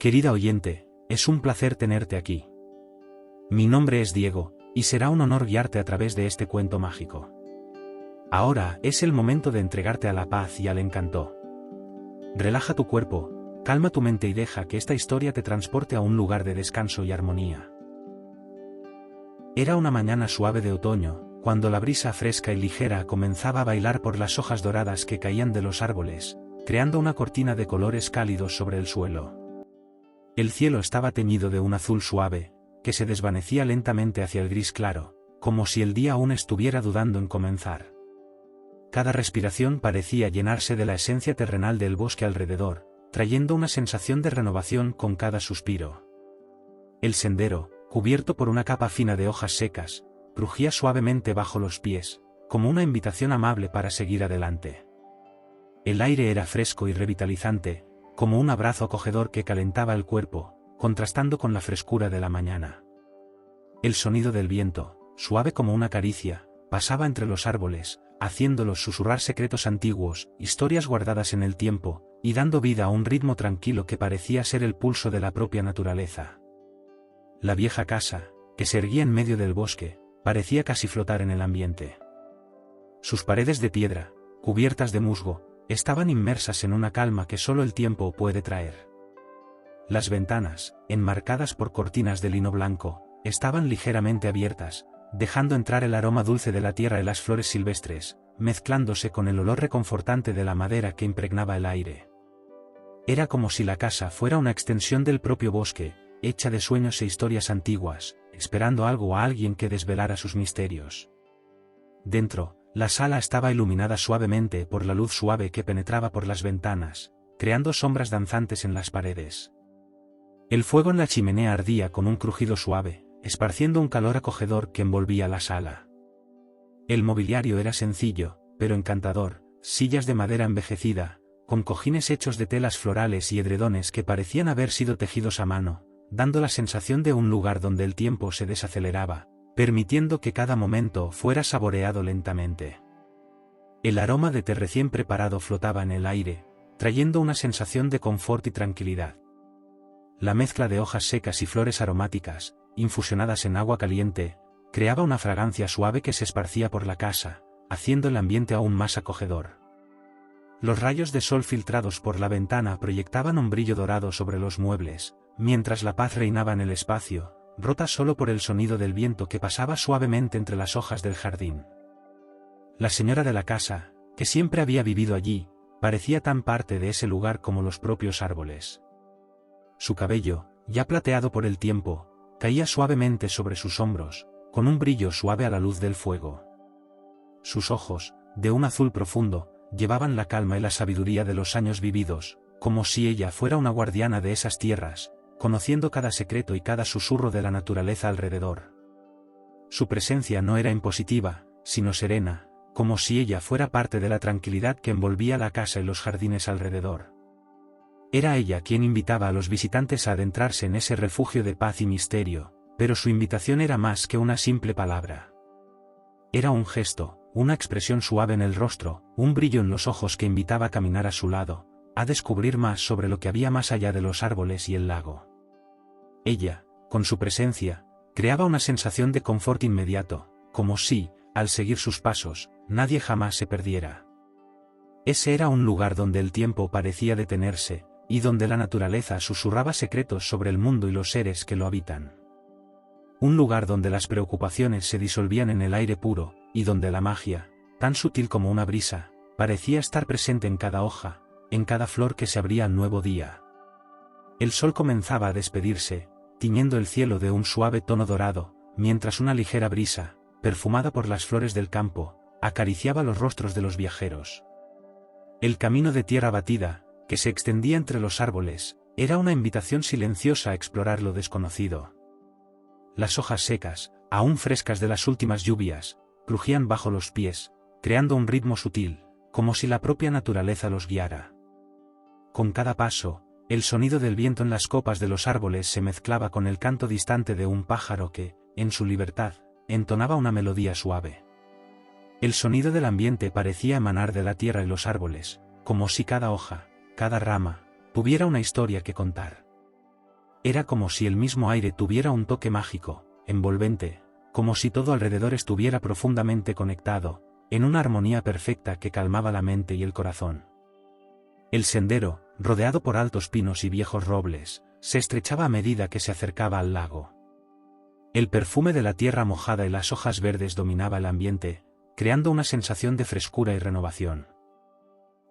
Querida oyente, es un placer tenerte aquí. Mi nombre es Diego, y será un honor guiarte a través de este cuento mágico. Ahora es el momento de entregarte a la paz y al encanto. Relaja tu cuerpo, calma tu mente y deja que esta historia te transporte a un lugar de descanso y armonía. Era una mañana suave de otoño, cuando la brisa fresca y ligera comenzaba a bailar por las hojas doradas que caían de los árboles, creando una cortina de colores cálidos sobre el suelo. El cielo estaba teñido de un azul suave, que se desvanecía lentamente hacia el gris claro, como si el día aún estuviera dudando en comenzar. Cada respiración parecía llenarse de la esencia terrenal del bosque alrededor, trayendo una sensación de renovación con cada suspiro. El sendero, cubierto por una capa fina de hojas secas, crujía suavemente bajo los pies, como una invitación amable para seguir adelante. El aire era fresco y revitalizante, como un abrazo acogedor que calentaba el cuerpo, contrastando con la frescura de la mañana. El sonido del viento, suave como una caricia, pasaba entre los árboles, haciéndolos susurrar secretos antiguos, historias guardadas en el tiempo, y dando vida a un ritmo tranquilo que parecía ser el pulso de la propia naturaleza. La vieja casa, que se erguía en medio del bosque, parecía casi flotar en el ambiente. Sus paredes de piedra, cubiertas de musgo, estaban inmersas en una calma que solo el tiempo puede traer. Las ventanas, enmarcadas por cortinas de lino blanco, estaban ligeramente abiertas, dejando entrar el aroma dulce de la tierra y las flores silvestres, mezclándose con el olor reconfortante de la madera que impregnaba el aire. Era como si la casa fuera una extensión del propio bosque, hecha de sueños e historias antiguas, esperando algo o a alguien que desvelara sus misterios. Dentro, la sala estaba iluminada suavemente por la luz suave que penetraba por las ventanas, creando sombras danzantes en las paredes. El fuego en la chimenea ardía con un crujido suave, esparciendo un calor acogedor que envolvía la sala. El mobiliario era sencillo, pero encantador, sillas de madera envejecida, con cojines hechos de telas florales y edredones que parecían haber sido tejidos a mano, dando la sensación de un lugar donde el tiempo se desaceleraba, permitiendo que cada momento fuera saboreado lentamente. El aroma de té recién preparado flotaba en el aire, trayendo una sensación de confort y tranquilidad. La mezcla de hojas secas y flores aromáticas, infusionadas en agua caliente, creaba una fragancia suave que se esparcía por la casa, haciendo el ambiente aún más acogedor. Los rayos de sol filtrados por la ventana proyectaban un brillo dorado sobre los muebles, mientras la paz reinaba en el espacio, rota solo por el sonido del viento que pasaba suavemente entre las hojas del jardín. La señora de la casa, que siempre había vivido allí, parecía tan parte de ese lugar como los propios árboles. Su cabello, ya plateado por el tiempo, caía suavemente sobre sus hombros, con un brillo suave a la luz del fuego. Sus ojos, de un azul profundo, llevaban la calma y la sabiduría de los años vividos, como si ella fuera una guardiana de esas tierras, conociendo cada secreto y cada susurro de la naturaleza alrededor. Su presencia no era impositiva, sino serena, como si ella fuera parte de la tranquilidad que envolvía la casa y los jardines alrededor. Era ella quien invitaba a los visitantes a adentrarse en ese refugio de paz y misterio, pero su invitación era más que una simple palabra. Era un gesto, una expresión suave en el rostro, un brillo en los ojos que invitaba a caminar a su lado, a descubrir más sobre lo que había más allá de los árboles y el lago. Ella, con su presencia, creaba una sensación de confort inmediato, como si, al seguir sus pasos, nadie jamás se perdiera. Ese era un lugar donde el tiempo parecía detenerse, y donde la naturaleza susurraba secretos sobre el mundo y los seres que lo habitan. Un lugar donde las preocupaciones se disolvían en el aire puro, y donde la magia, tan sutil como una brisa, parecía estar presente en cada hoja, en cada flor que se abría al nuevo día. El sol comenzaba a despedirse, tiñendo el cielo de un suave tono dorado, mientras una ligera brisa, perfumada por las flores del campo, acariciaba los rostros de los viajeros. El camino de tierra batida, que se extendía entre los árboles, era una invitación silenciosa a explorar lo desconocido. Las hojas secas, aún frescas de las últimas lluvias, crujían bajo los pies, creando un ritmo sutil, como si la propia naturaleza los guiara. Con cada paso, el sonido del viento en las copas de los árboles se mezclaba con el canto distante de un pájaro que, en su libertad, entonaba una melodía suave. El sonido del ambiente parecía emanar de la tierra y los árboles, como si cada hoja, cada rama, tuviera una historia que contar. Era como si el mismo aire tuviera un toque mágico, envolvente, como si todo alrededor estuviera profundamente conectado, en una armonía perfecta que calmaba la mente y el corazón. El sendero, rodeado por altos pinos y viejos robles, se estrechaba a medida que se acercaba al lago. El perfume de la tierra mojada y las hojas verdes dominaba el ambiente, creando una sensación de frescura y renovación.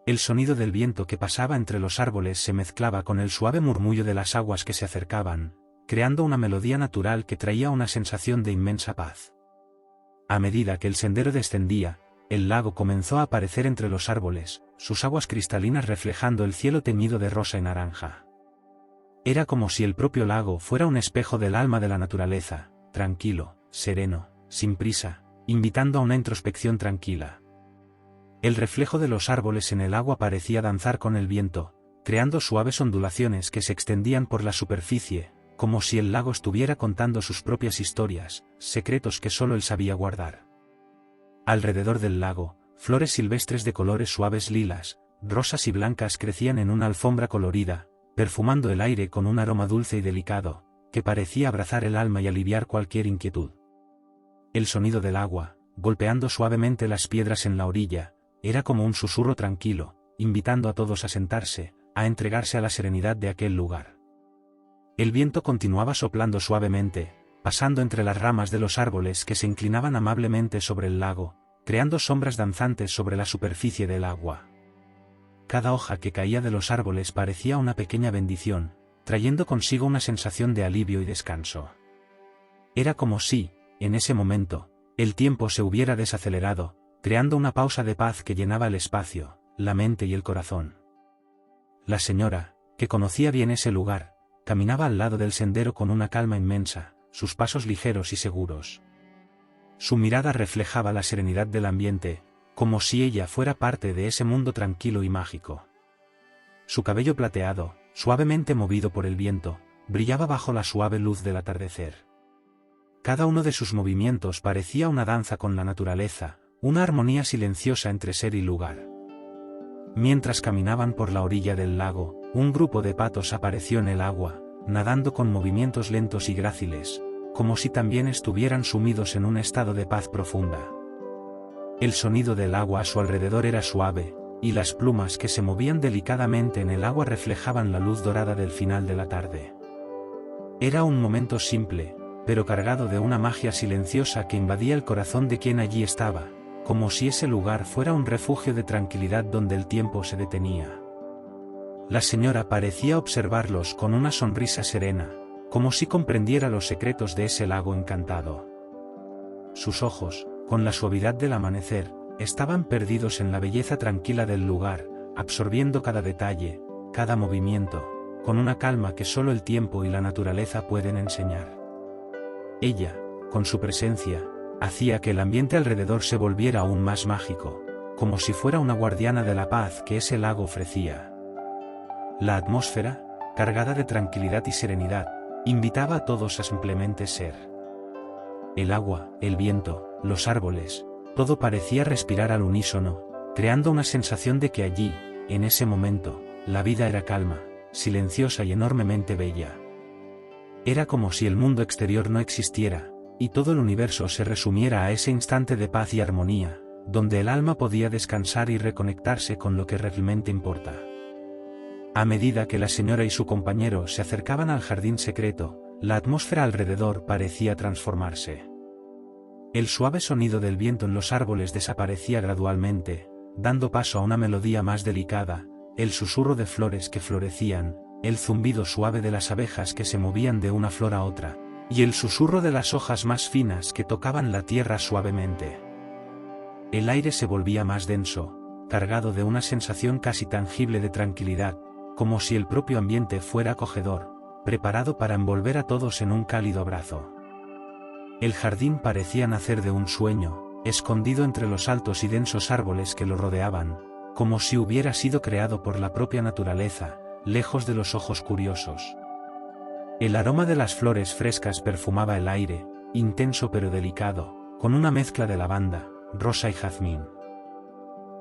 El sonido del viento que pasaba entre los árboles se mezclaba con el suave murmullo de las aguas que se acercaban, creando una melodía natural que traía una sensación de inmensa paz. A medida que el sendero descendía, el lago comenzó a aparecer entre los árboles, sus aguas cristalinas reflejando el cielo teñido de rosa y naranja. Era como si el propio lago fuera un espejo del alma de la naturaleza, tranquilo, sereno, sin prisa, invitando a una introspección tranquila. El reflejo de los árboles en el agua parecía danzar con el viento, creando suaves ondulaciones que se extendían por la superficie, como si el lago estuviera contando sus propias historias, secretos que solo él sabía guardar. Alrededor del lago, flores silvestres de colores suaves lilas, rosas y blancas crecían en una alfombra colorida, perfumando el aire con un aroma dulce y delicado, que parecía abrazar el alma y aliviar cualquier inquietud. El sonido del agua, golpeando suavemente las piedras en la orilla, era como un susurro tranquilo, invitando a todos a sentarse, a entregarse a la serenidad de aquel lugar. El viento continuaba soplando suavemente, pasando entre las ramas de los árboles que se inclinaban amablemente sobre el lago, creando sombras danzantes sobre la superficie del agua. Cada hoja que caía de los árboles parecía una pequeña bendición, trayendo consigo una sensación de alivio y descanso. Era como si, en ese momento, el tiempo se hubiera desacelerado, creando una pausa de paz que llenaba el espacio, la mente y el corazón. La señora, que conocía bien ese lugar, caminaba al lado del sendero con una calma inmensa, sus pasos ligeros y seguros. Su mirada reflejaba la serenidad del ambiente, como si ella fuera parte de ese mundo tranquilo y mágico. Su cabello plateado, suavemente movido por el viento, brillaba bajo la suave luz del atardecer. Cada uno de sus movimientos parecía una danza con la naturaleza, una armonía silenciosa entre ser y lugar. Mientras caminaban por la orilla del lago, un grupo de patos apareció en el agua, nadando con movimientos lentos y gráciles, como si también estuvieran sumidos en un estado de paz profunda. El sonido del agua a su alrededor era suave, y las plumas que se movían delicadamente en el agua reflejaban la luz dorada del final de la tarde. Era un momento simple, pero cargado de una magia silenciosa que invadía el corazón de quien allí estaba, como si ese lugar fuera un refugio de tranquilidad donde el tiempo se detenía. La señora parecía observarlos con una sonrisa serena, como si comprendiera los secretos de ese lago encantado. Sus ojos, con la suavidad del amanecer, estaban perdidos en la belleza tranquila del lugar, absorbiendo cada detalle, cada movimiento, con una calma que solo el tiempo y la naturaleza pueden enseñar. Ella, con su presencia, hacía que el ambiente alrededor se volviera aún más mágico, como si fuera una guardiana de la paz que ese lago ofrecía. La atmósfera, cargada de tranquilidad y serenidad, invitaba a todos a simplemente ser. El agua, el viento, los árboles, todo parecía respirar al unísono, creando una sensación de que allí, en ese momento, la vida era calma, silenciosa y enormemente bella. Era como si el mundo exterior no existiera, y todo el universo se resumiera a ese instante de paz y armonía, donde el alma podía descansar y reconectarse con lo que realmente importa. A medida que la señora y su compañero se acercaban al jardín secreto, la atmósfera alrededor parecía transformarse. El suave sonido del viento en los árboles desaparecía gradualmente, dando paso a una melodía más delicada, el susurro de flores que florecían, el zumbido suave de las abejas que se movían de una flor a otra, y el susurro de las hojas más finas que tocaban la tierra suavemente. El aire se volvía más denso, cargado de una sensación casi tangible de tranquilidad, como si el propio ambiente fuera acogedor, preparado para envolver a todos en un cálido abrazo. El jardín parecía nacer de un sueño, escondido entre los altos y densos árboles que lo rodeaban, como si hubiera sido creado por la propia naturaleza, lejos de los ojos curiosos. El aroma de las flores frescas perfumaba el aire, intenso pero delicado, con una mezcla de lavanda, rosa y jazmín.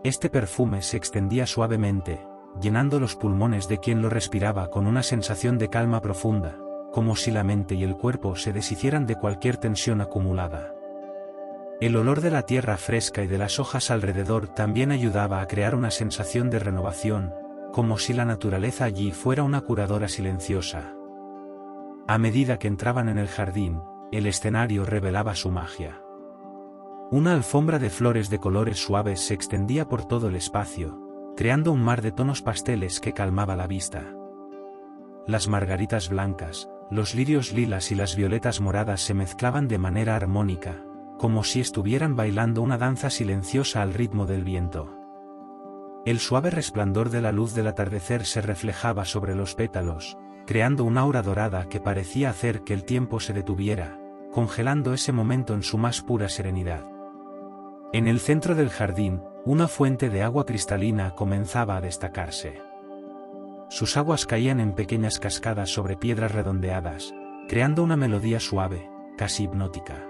Este perfume se extendía suavemente, llenando los pulmones de quien lo respiraba con una sensación de calma profunda, como si la mente y el cuerpo se deshicieran de cualquier tensión acumulada. El olor de la tierra fresca y de las hojas alrededor también ayudaba a crear una sensación de renovación, como si la naturaleza allí fuera una curadora silenciosa. A medida que entraban en el jardín, el escenario revelaba su magia. Una alfombra de flores de colores suaves se extendía por todo el espacio, creando un mar de tonos pasteles que calmaba la vista. Las margaritas blancas, los lirios lilas y las violetas moradas se mezclaban de manera armónica, como si estuvieran bailando una danza silenciosa al ritmo del viento. El suave resplandor de la luz del atardecer se reflejaba sobre los pétalos, creando una aura dorada que parecía hacer que el tiempo se detuviera, congelando ese momento en su más pura serenidad. En el centro del jardín, una fuente de agua cristalina comenzaba a destacarse. Sus aguas caían en pequeñas cascadas sobre piedras redondeadas, creando una melodía suave, casi hipnótica.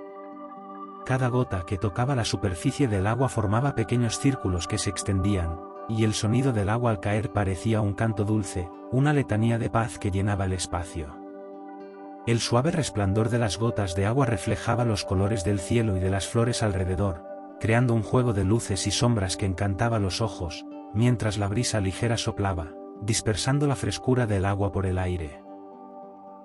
Cada gota que tocaba la superficie del agua formaba pequeños círculos que se extendían, y el sonido del agua al caer parecía un canto dulce, una letanía de paz que llenaba el espacio. El suave resplandor de las gotas de agua reflejaba los colores del cielo y de las flores alrededor, creando un juego de luces y sombras que encantaba los ojos, mientras la brisa ligera soplaba, dispersando la frescura del agua por el aire.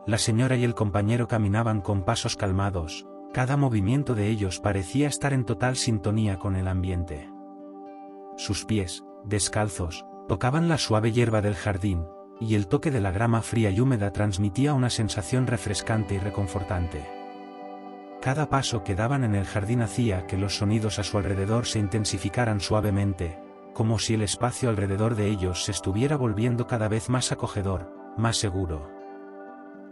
La señora y el compañero caminaban con pasos calmados, cada movimiento de ellos parecía estar en total sintonía con el ambiente. Sus pies, descalzos, tocaban la suave hierba del jardín, y el toque de la grama fría y húmeda transmitía una sensación refrescante y reconfortante. Cada paso que daban en el jardín hacía que los sonidos a su alrededor se intensificaran suavemente, como si el espacio alrededor de ellos se estuviera volviendo cada vez más acogedor, más seguro.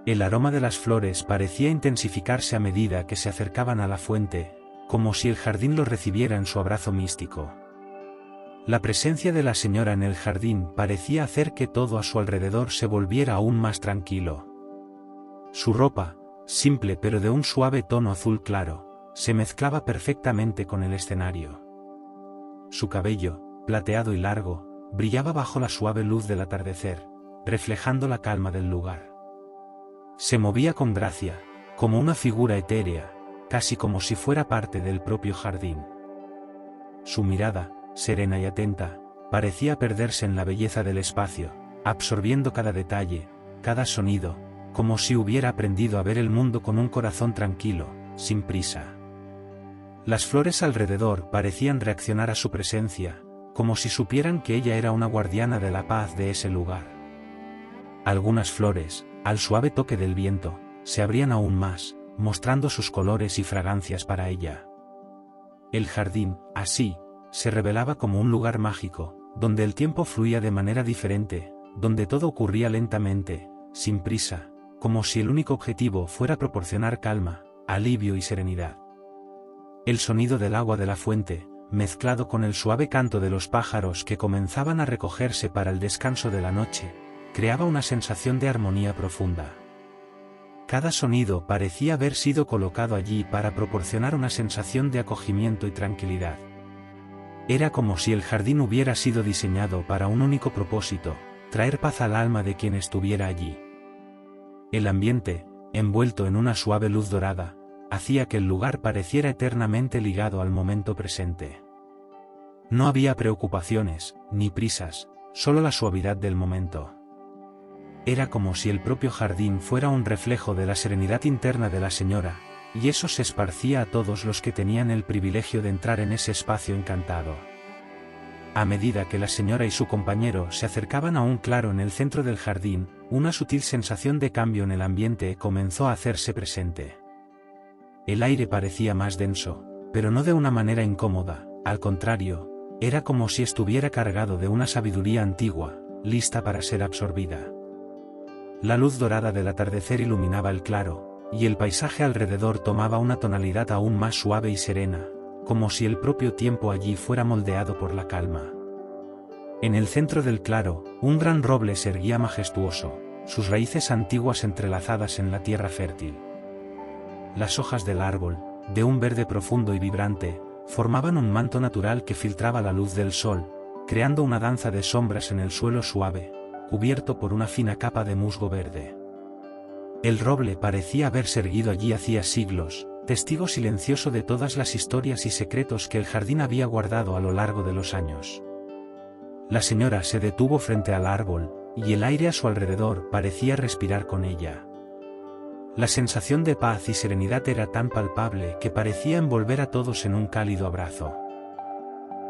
El aroma de las flores parecía intensificarse a medida que se acercaban a la fuente, como si el jardín los recibiera en su abrazo místico. La presencia de la señora en el jardín parecía hacer que todo a su alrededor se volviera aún más tranquilo. Su ropa, simple pero de un suave tono azul claro, se mezclaba perfectamente con el escenario. Su cabello, plateado y largo, brillaba bajo la suave luz del atardecer, reflejando la calma del lugar. Se movía con gracia, como una figura etérea, casi como si fuera parte del propio jardín. Su mirada, serena y atenta, parecía perderse en la belleza del espacio, absorbiendo cada detalle, cada sonido, como si hubiera aprendido a ver el mundo con un corazón tranquilo, sin prisa. Las flores alrededor parecían reaccionar a su presencia, como si supieran que ella era una guardiana de la paz de ese lugar. Algunas flores, al suave toque del viento, se abrían aún más, mostrando sus colores y fragancias para ella. El jardín, así, se revelaba como un lugar mágico, donde el tiempo fluía de manera diferente, donde todo ocurría lentamente, sin prisa, como si el único objetivo fuera proporcionar calma, alivio y serenidad. El sonido del agua de la fuente, mezclado con el suave canto de los pájaros que comenzaban a recogerse para el descanso de la noche, creaba una sensación de armonía profunda. Cada sonido parecía haber sido colocado allí para proporcionar una sensación de acogimiento y tranquilidad. Era como si el jardín hubiera sido diseñado para un único propósito, traer paz al alma de quien estuviera allí. El ambiente, envuelto en una suave luz dorada, hacía que el lugar pareciera eternamente ligado al momento presente. No había preocupaciones, ni prisas, solo la suavidad del momento. Era como si el propio jardín fuera un reflejo de la serenidad interna de la señora, y eso se esparcía a todos los que tenían el privilegio de entrar en ese espacio encantado. A medida que la señora y su compañero se acercaban a un claro en el centro del jardín, una sutil sensación de cambio en el ambiente comenzó a hacerse presente. El aire parecía más denso, pero no de una manera incómoda, al contrario, era como si estuviera cargado de una sabiduría antigua, lista para ser absorbida. La luz dorada del atardecer iluminaba el claro, y el paisaje alrededor tomaba una tonalidad aún más suave y serena, como si el propio tiempo allí fuera moldeado por la calma. En el centro del claro, un gran roble se erguía majestuoso, sus raíces antiguas entrelazadas en la tierra fértil. Las hojas del árbol, de un verde profundo y vibrante, formaban un manto natural que filtraba la luz del sol, creando una danza de sombras en el suelo suave, cubierto por una fina capa de musgo verde. El roble parecía haberse erguido allí hacía siglos, testigo silencioso de todas las historias y secretos que el jardín había guardado a lo largo de los años. La señora se detuvo frente al árbol, y el aire a su alrededor parecía respirar con ella. La sensación de paz y serenidad era tan palpable que parecía envolver a todos en un cálido abrazo.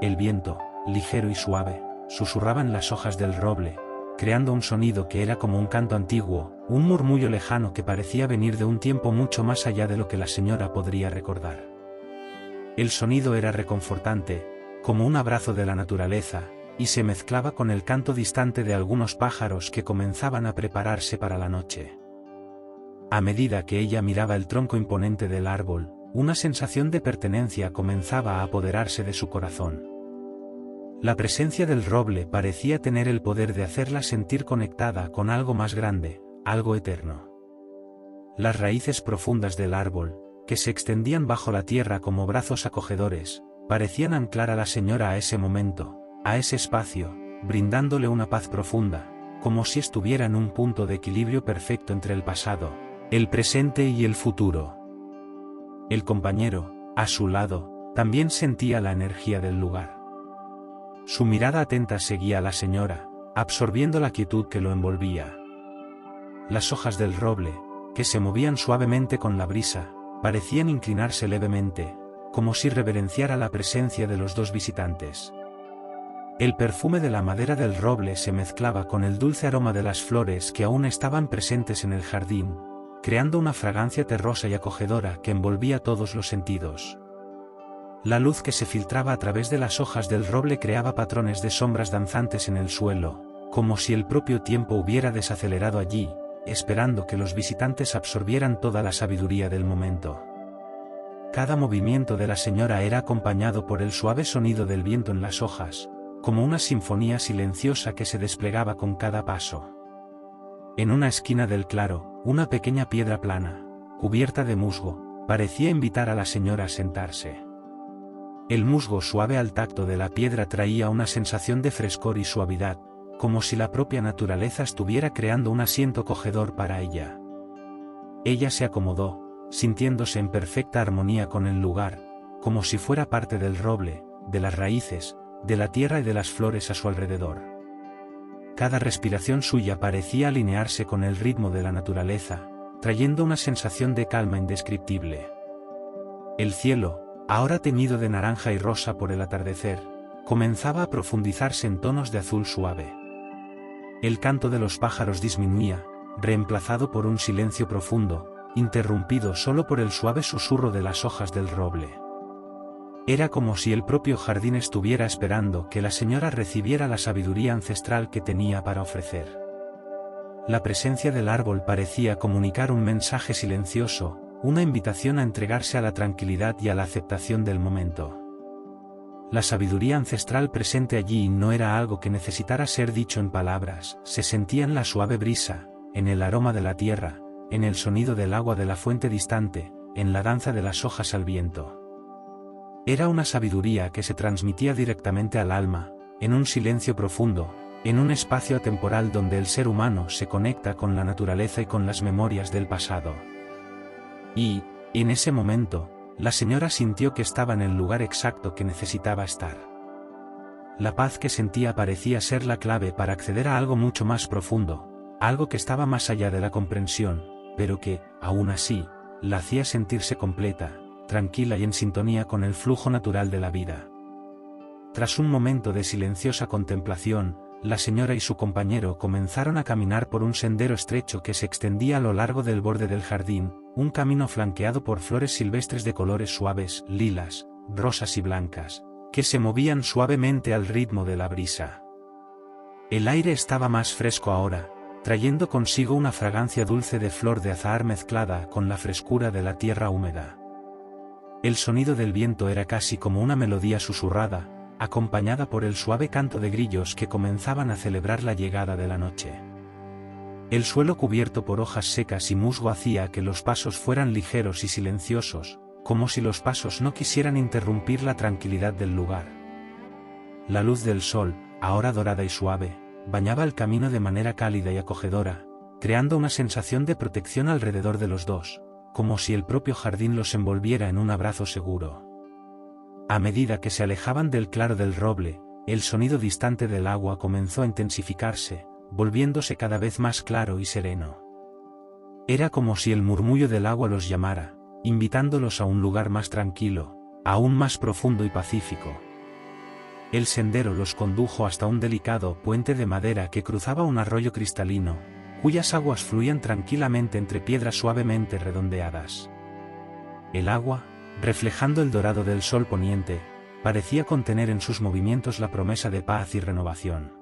El viento, ligero y suave, susurraba en las hojas del roble, creando un sonido que era como un canto antiguo, un murmullo lejano que parecía venir de un tiempo mucho más allá de lo que la señora podría recordar. El sonido era reconfortante, como un abrazo de la naturaleza, y se mezclaba con el canto distante de algunos pájaros que comenzaban a prepararse para la noche. A medida que ella miraba el tronco imponente del árbol, una sensación de pertenencia comenzaba a apoderarse de su corazón. La presencia del roble parecía tener el poder de hacerla sentir conectada con algo más grande, algo eterno. Las raíces profundas del árbol, que se extendían bajo la tierra como brazos acogedores, parecían anclar a la señora a ese momento, a ese espacio, brindándole una paz profunda, como si estuviera en un punto de equilibrio perfecto entre el pasado, el presente y el futuro. El compañero, a su lado, también sentía la energía del lugar. Su mirada atenta seguía a la señora, absorbiendo la quietud que lo envolvía. Las hojas del roble, que se movían suavemente con la brisa, parecían inclinarse levemente, como si reverenciara la presencia de los dos visitantes. El perfume de la madera del roble se mezclaba con el dulce aroma de las flores que aún estaban presentes en el jardín, creando una fragancia terrosa y acogedora que envolvía todos los sentidos. La luz que se filtraba a través de las hojas del roble creaba patrones de sombras danzantes en el suelo, como si el propio tiempo hubiera desacelerado allí, esperando que los visitantes absorbieran toda la sabiduría del momento. Cada movimiento de la señora era acompañado por el suave sonido del viento en las hojas, como una sinfonía silenciosa que se desplegaba con cada paso. En una esquina del claro, una pequeña piedra plana, cubierta de musgo, parecía invitar a la señora a sentarse. El musgo suave al tacto de la piedra traía una sensación de frescor y suavidad, como si la propia naturaleza estuviera creando un asiento acogedor para ella. Ella se acomodó, sintiéndose en perfecta armonía con el lugar, como si fuera parte del roble, de las raíces, de la tierra y de las flores a su alrededor. Cada respiración suya parecía alinearse con el ritmo de la naturaleza, trayendo una sensación de calma indescriptible. El cielo, ahora teñido de naranja y rosa por el atardecer, comenzaba a profundizarse en tonos de azul suave. El canto de los pájaros disminuía, reemplazado por un silencio profundo, interrumpido solo por el suave susurro de las hojas del roble. Era como si el propio jardín estuviera esperando que la señora recibiera la sabiduría ancestral que tenía para ofrecer. La presencia del árbol parecía comunicar un mensaje silencioso, una invitación a entregarse a la tranquilidad y a la aceptación del momento. La sabiduría ancestral presente allí no era algo que necesitara ser dicho en palabras, se sentía en la suave brisa, en el aroma de la tierra, en el sonido del agua de la fuente distante, en la danza de las hojas al viento. Era una sabiduría que se transmitía directamente al alma, en un silencio profundo, en un espacio atemporal donde el ser humano se conecta con la naturaleza y con las memorias del pasado. Y, en ese momento, la señora sintió que estaba en el lugar exacto que necesitaba estar. La paz que sentía parecía ser la clave para acceder a algo mucho más profundo, algo que estaba más allá de la comprensión, pero que, aún así, la hacía sentirse completa, tranquila y en sintonía con el flujo natural de la vida. Tras un momento de silenciosa contemplación, la señora y su compañero comenzaron a caminar por un sendero estrecho que se extendía a lo largo del borde del jardín, un camino flanqueado por flores silvestres de colores suaves, lilas, rosas y blancas, que se movían suavemente al ritmo de la brisa. El aire estaba más fresco ahora, trayendo consigo una fragancia dulce de flor de azahar mezclada con la frescura de la tierra húmeda. El sonido del viento era casi como una melodía susurrada, acompañada por el suave canto de grillos que comenzaban a celebrar la llegada de la noche. El suelo cubierto por hojas secas y musgo hacía que los pasos fueran ligeros y silenciosos, como si los pasos no quisieran interrumpir la tranquilidad del lugar. La luz del sol, ahora dorada y suave, bañaba el camino de manera cálida y acogedora, creando una sensación de protección alrededor de los dos, como si el propio jardín los envolviera en un abrazo seguro. A medida que se alejaban del claro del roble, el sonido distante del agua comenzó a intensificarse, volviéndose cada vez más claro y sereno. Era como si el murmullo del agua los llamara, invitándolos a un lugar más tranquilo, aún más profundo y pacífico. El sendero los condujo hasta un delicado puente de madera que cruzaba un arroyo cristalino, cuyas aguas fluían tranquilamente entre piedras suavemente redondeadas. El agua, reflejando el dorado del sol poniente, parecía contener en sus movimientos la promesa de paz y renovación.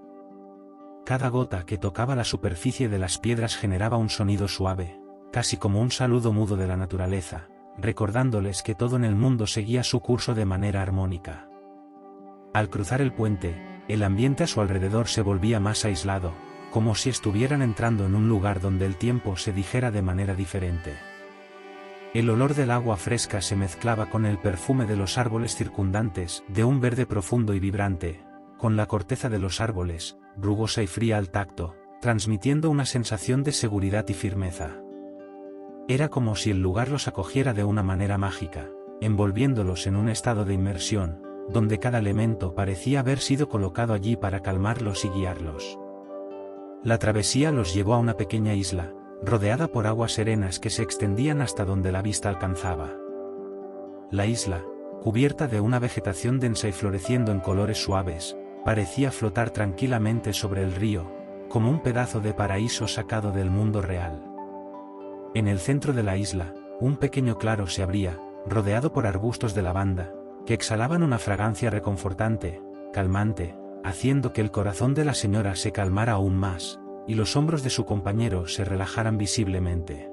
Cada gota que tocaba la superficie de las piedras generaba un sonido suave, casi como un saludo mudo de la naturaleza, recordándoles que todo en el mundo seguía su curso de manera armónica. Al cruzar el puente, el ambiente a su alrededor se volvía más aislado, como si estuvieran entrando en un lugar donde el tiempo se dijera de manera diferente. El olor del agua fresca se mezclaba con el perfume de los árboles circundantes, de un verde profundo y vibrante, con la corteza de los árboles, rugosa y fría al tacto, transmitiendo una sensación de seguridad y firmeza. Era como si el lugar los acogiera de una manera mágica, envolviéndolos en un estado de inmersión, donde cada elemento parecía haber sido colocado allí para calmarlos y guiarlos. La travesía los llevó a una pequeña isla, rodeada por aguas serenas que se extendían hasta donde la vista alcanzaba. La isla, cubierta de una vegetación densa y floreciendo en colores suaves, parecía flotar tranquilamente sobre el río, como un pedazo de paraíso sacado del mundo real. En el centro de la isla, un pequeño claro se abría, rodeado por arbustos de lavanda, que exhalaban una fragancia reconfortante, calmante, haciendo que el corazón de la señora se calmara aún más, y los hombros de su compañero se relajaran visiblemente.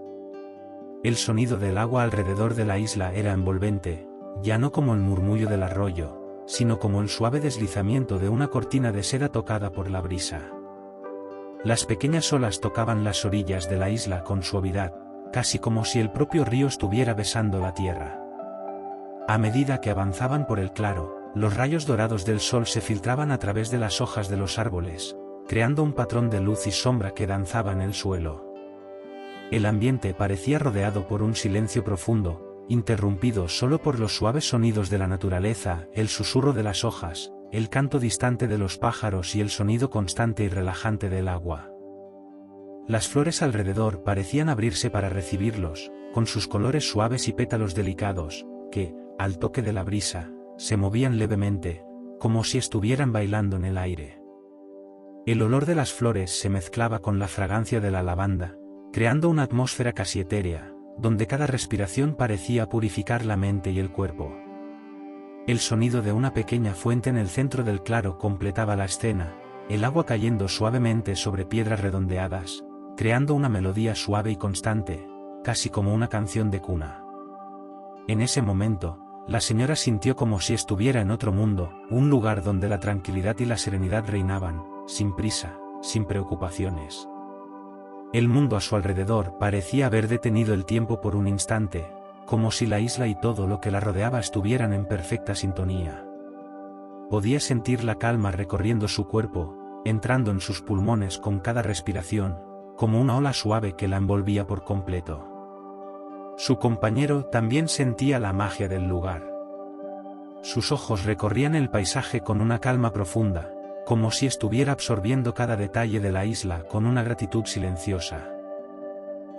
El sonido del agua alrededor de la isla era envolvente, ya no como el murmullo del arroyo, sino como el suave deslizamiento de una cortina de seda tocada por la brisa. Las pequeñas olas tocaban las orillas de la isla con suavidad, casi como si el propio río estuviera besando la tierra. A medida que avanzaban por el claro, los rayos dorados del sol se filtraban a través de las hojas de los árboles, creando un patrón de luz y sombra que danzaba en el suelo. El ambiente parecía rodeado por un silencio profundo, interrumpido solo por los suaves sonidos de la naturaleza, el susurro de las hojas, el canto distante de los pájaros y el sonido constante y relajante del agua. Las flores alrededor parecían abrirse para recibirlos, con sus colores suaves y pétalos delicados, que, al toque de la brisa, se movían levemente, como si estuvieran bailando en el aire. El olor de las flores se mezclaba con la fragancia de la lavanda, creando una atmósfera casi etérea, donde cada respiración parecía purificar la mente y el cuerpo. El sonido de una pequeña fuente en el centro del claro completaba la escena, el agua cayendo suavemente sobre piedras redondeadas, creando una melodía suave y constante, casi como una canción de cuna. En ese momento, la señora sintió como si estuviera en otro mundo, un lugar donde la tranquilidad y la serenidad reinaban, sin prisa, sin preocupaciones. El mundo a su alrededor parecía haber detenido el tiempo por un instante, como si la isla y todo lo que la rodeaba estuvieran en perfecta sintonía. Podía sentir la calma recorriendo su cuerpo, entrando en sus pulmones con cada respiración, como una ola suave que la envolvía por completo. Su compañero también sentía la magia del lugar. Sus ojos recorrían el paisaje con una calma profunda, como si estuviera absorbiendo cada detalle de la isla con una gratitud silenciosa.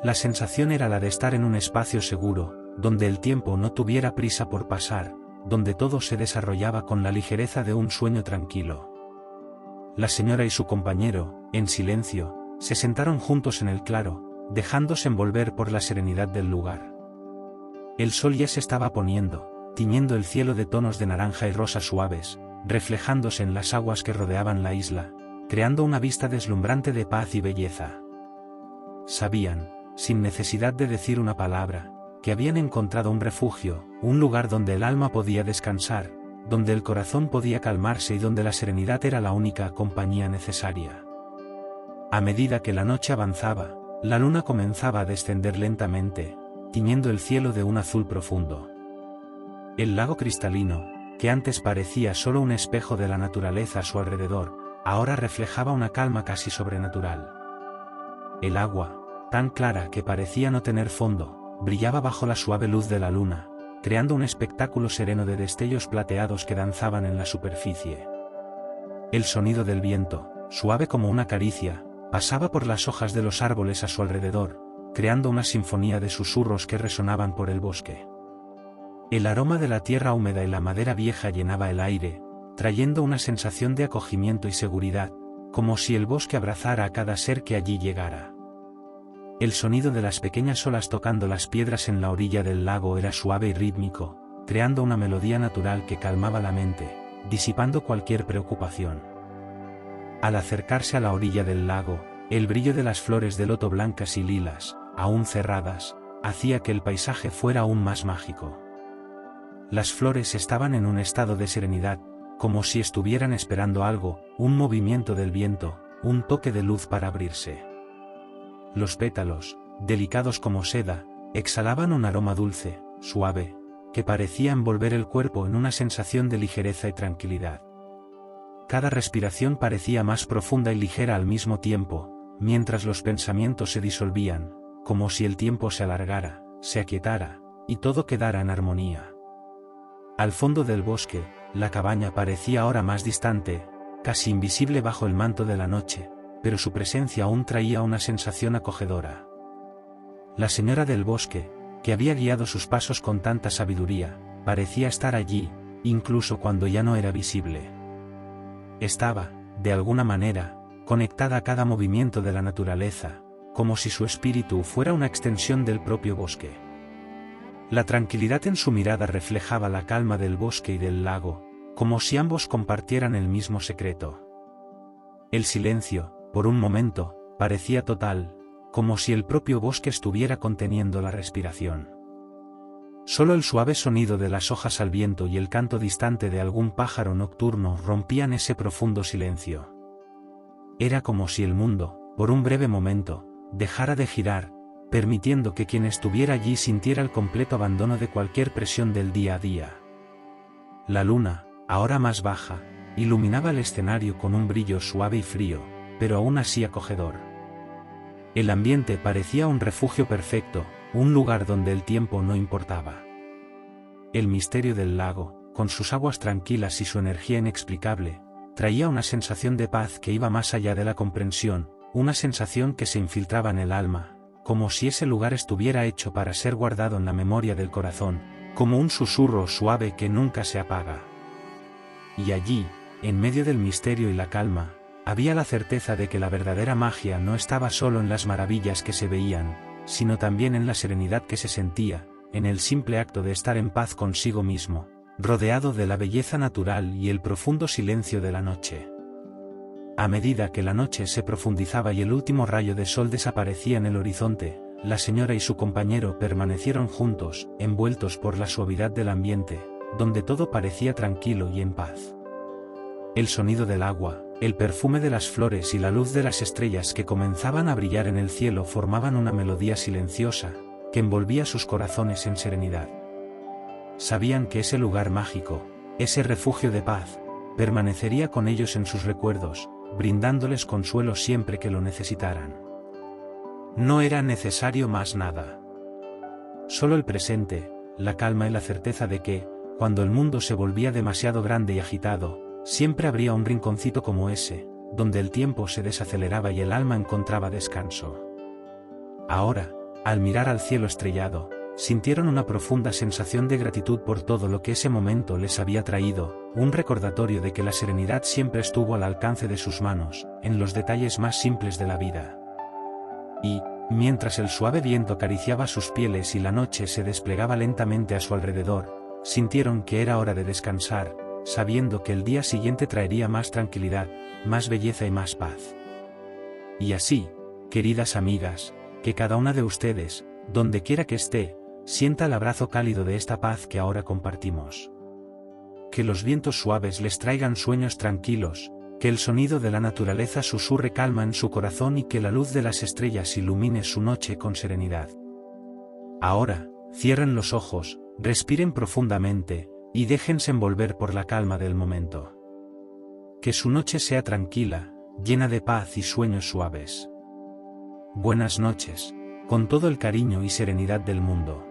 La sensación era la de estar en un espacio seguro, donde el tiempo no tuviera prisa por pasar, donde todo se desarrollaba con la ligereza de un sueño tranquilo. La señora y su compañero, en silencio, se sentaron juntos en el claro, dejándose envolver por la serenidad del lugar. El sol ya se estaba poniendo, tiñendo el cielo de tonos de naranja y rosa suaves, reflejándose en las aguas que rodeaban la isla, creando una vista deslumbrante de paz y belleza. Sabían, sin necesidad de decir una palabra, que habían encontrado un refugio, un lugar donde el alma podía descansar, donde el corazón podía calmarse y donde la serenidad era la única compañía necesaria. A medida que la noche avanzaba, la luna comenzaba a descender lentamente, tiñendo el cielo de un azul profundo. El lago cristalino, que antes parecía solo un espejo de la naturaleza a su alrededor, ahora reflejaba una calma casi sobrenatural. El agua, tan clara que parecía no tener fondo, brillaba bajo la suave luz de la luna, creando un espectáculo sereno de destellos plateados que danzaban en la superficie. El sonido del viento, suave como una caricia, pasaba por las hojas de los árboles a su alrededor, creando una sinfonía de susurros que resonaban por el bosque. El aroma de la tierra húmeda y la madera vieja llenaba el aire, trayendo una sensación de acogimiento y seguridad, como si el bosque abrazara a cada ser que allí llegara. El sonido de las pequeñas olas tocando las piedras en la orilla del lago era suave y rítmico, creando una melodía natural que calmaba la mente, disipando cualquier preocupación. Al acercarse a la orilla del lago, el brillo de las flores de loto blancas y lilas, aún cerradas, hacía que el paisaje fuera aún más mágico. Las flores estaban en un estado de serenidad, como si estuvieran esperando algo, un movimiento del viento, un toque de luz para abrirse. Los pétalos, delicados como seda, exhalaban un aroma dulce, suave, que parecía envolver el cuerpo en una sensación de ligereza y tranquilidad. Cada respiración parecía más profunda y ligera al mismo tiempo, mientras los pensamientos se disolvían, como si el tiempo se alargara, se aquietara, y todo quedara en armonía. Al fondo del bosque, la cabaña parecía ahora más distante, casi invisible bajo el manto de la noche, pero su presencia aún traía una sensación acogedora. La señora del bosque, que había guiado sus pasos con tanta sabiduría, parecía estar allí, incluso cuando ya no era visible. Estaba, de alguna manera, conectada a cada movimiento de la naturaleza, como si su espíritu fuera una extensión del propio bosque. La tranquilidad en su mirada reflejaba la calma del bosque y del lago, como si ambos compartieran el mismo secreto. El silencio, por un momento, parecía total, como si el propio bosque estuviera conteniendo la respiración. Solo el suave sonido de las hojas al viento y el canto distante de algún pájaro nocturno rompían ese profundo silencio. Era como si el mundo, por un breve momento, dejara de girar, permitiendo que quien estuviera allí sintiera el completo abandono de cualquier presión del día a día. La luna, ahora más baja, iluminaba el escenario con un brillo suave y frío, pero aún así acogedor. El ambiente parecía un refugio perfecto, un lugar donde el tiempo no importaba. El misterio del lago, con sus aguas tranquilas y su energía inexplicable, traía una sensación de paz que iba más allá de la comprensión, una sensación que se infiltraba en el alma, como si ese lugar estuviera hecho para ser guardado en la memoria del corazón, como un susurro suave que nunca se apaga. Y allí, en medio del misterio y la calma, había la certeza de que la verdadera magia no estaba solo en las maravillas que se veían, sino también en la serenidad que se sentía, en el simple acto de estar en paz consigo mismo, rodeado de la belleza natural y el profundo silencio de la noche. A medida que la noche se profundizaba y el último rayo de sol desaparecía en el horizonte, la señora y su compañero permanecieron juntos, envueltos por la suavidad del ambiente, donde todo parecía tranquilo y en paz. El sonido del agua, el perfume de las flores y la luz de las estrellas que comenzaban a brillar en el cielo formaban una melodía silenciosa, que envolvía sus corazones en serenidad. Sabían que ese lugar mágico, ese refugio de paz, permanecería con ellos en sus recuerdos, brindándoles consuelo siempre que lo necesitaran. No era necesario más nada. Solo el presente, la calma y la certeza de que, cuando el mundo se volvía demasiado grande y agitado, siempre habría un rinconcito como ese, donde el tiempo se desaceleraba y el alma encontraba descanso. Ahora, al mirar al cielo estrellado, sintieron una profunda sensación de gratitud por todo lo que ese momento les había traído, un recordatorio de que la serenidad siempre estuvo al alcance de sus manos, en los detalles más simples de la vida. Y, mientras el suave viento acariciaba sus pieles y la noche se desplegaba lentamente a su alrededor, sintieron que era hora de descansar, sabiendo que el día siguiente traería más tranquilidad, más belleza y más paz. Y así, queridas amigas, que cada una de ustedes, donde quiera que esté, sienta el abrazo cálido de esta paz que ahora compartimos. Que los vientos suaves les traigan sueños tranquilos, que el sonido de la naturaleza susurre calma en su corazón y que la luz de las estrellas ilumine su noche con serenidad. Ahora, cierren los ojos, respiren profundamente, y déjense envolver por la calma del momento. Que su noche sea tranquila, llena de paz y sueños suaves. Buenas noches. Con todo el cariño y serenidad del mundo.